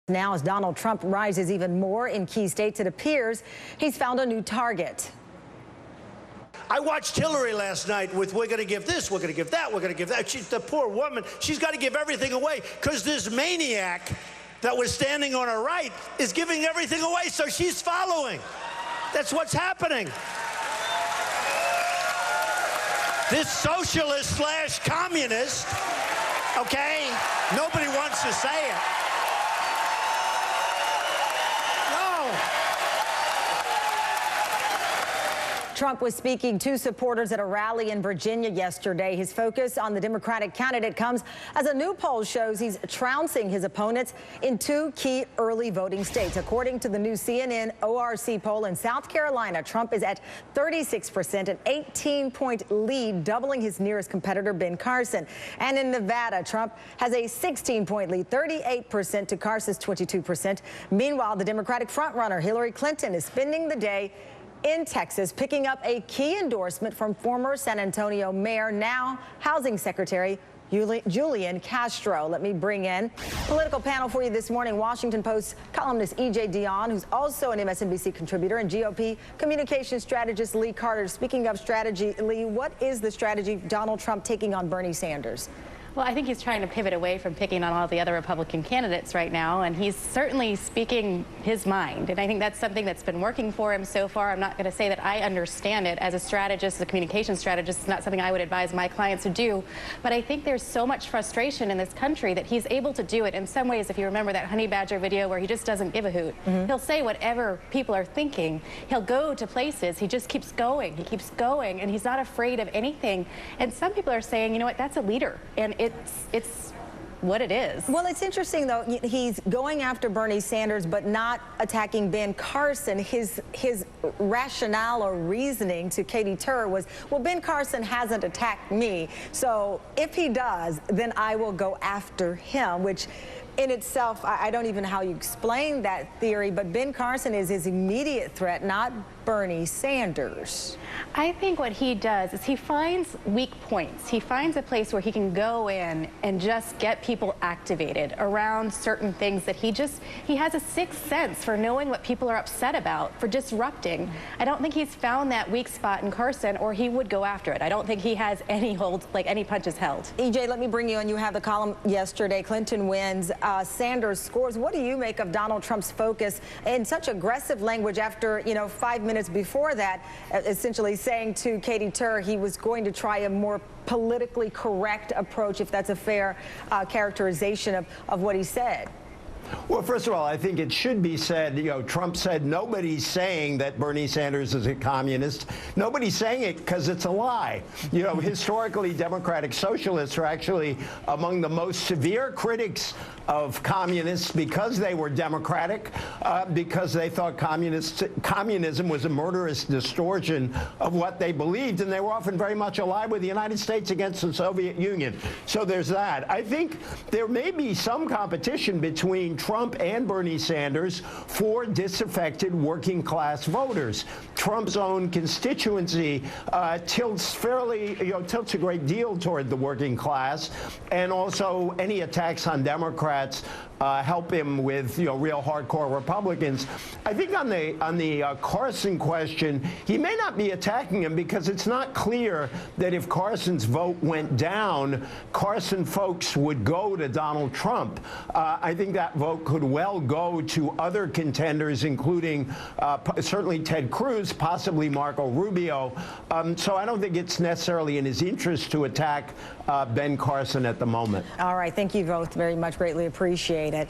Now, as Donald Trump rises even more in key states, it appears he's found a new target. I watched Hillary last night with, we're going to give this, we're going to give that, we're going to give that. The poor woman, she's got to give everything away because this maniac that was standing on her right is giving everything away, so she's following. That's what's happening. This socialist slash communist, okay, nobody wants to say it. Trump was speaking to supporters at a rally in Virginia yesterday. His focus on the Democratic candidate comes as a new poll shows he's trouncing his opponents in two key early voting states. According to the new CNN ORC poll in South Carolina, Trump is at 36%, an 18-point lead, doubling his nearest competitor, Ben Carson. And in Nevada, Trump has a 16-point lead, 38% to Carson's 22%. Meanwhile, the Democratic frontrunner Hillary Clinton is spending the day in Texas, picking up a key endorsement from former San Antonio Mayor, now Housing Secretary Julian Castro. Let me bring in political panel for you this morning. Washington Post columnist E.J. Dionne, who's also an MSNBC contributor, and GOP communications strategist Lee Carter. Speaking of strategy, Lee, what is the strategy Donald Trump taking on Bernie Sanders? Well, I think he's trying to pivot away from picking on all the other Republican candidates right now, and he's certainly speaking his mind. And I think that's something that's been working for him so far. I'm not going to say that I understand it as a strategist, as a communications strategist. It's not something I would advise my clients to do. But I think there's so much frustration in this country that he's able to do it. In some ways, if you remember that Honey Badger video where he just doesn't give a hoot, he'll say whatever people are thinking. He'll go to places. He just keeps going. He keeps going, and he's not afraid of anything. And some people are saying, you know what, that's a leader. And it's what it is. Well, it's interesting, though. He's going after Bernie Sanders, but not attacking Ben Carson. His rationale or reasoning to Katie Tur was, well, Ben Carson hasn't attacked me, so if he does, then I will go after him, which in itself, I don't even know how you explain that theory, but Ben Carson is his immediate threat, not Bernie Sanders. I think what he does is he finds weak points. He finds a place where he can go in and just get people activated around certain things that he has a sixth sense for knowing what people are upset about, for disrupting. I don't think he's found that weak spot in Carson, or he would go after it. I don't think he has any hold, like any punches held. EJ, let me bring you in. You have the column yesterday. Clinton wins, Sanders scores. What do you make of Donald Trump's focus in such aggressive language after, 5 minutes before that, essentially saying to Katie Tur he was going to try a more politically correct approach, if that's a fair characterization of what he said? Well, first of all, I think it should be said, Trump said nobody's saying that Bernie Sanders is a communist. Nobody's saying it because it's a lie. Historically, Democratic socialists are actually among the most severe critics of communists because they were Democratic, because they thought communism was a murderous distortion of what they believed, and they were often very much allied with the United States against the Soviet Union. So there's that. I think there may be some competition between Trump and Bernie Sanders for disaffected working class voters. Trump's own constituency tilts a great deal toward the working class, and also any attacks on Democrats help him with real hardcore Republicans. I think on the Carson question, he may not be attacking him because it's not clear that if Carson's vote went down, Carson folks would go to Donald Trump. I think that vote could well go to other contenders, including certainly Ted Cruz, possibly Marco Rubio. So I don't think it's necessarily in his interest to attack Ben Carson at the moment. All right. Thank you both very much. Greatly appreciate it.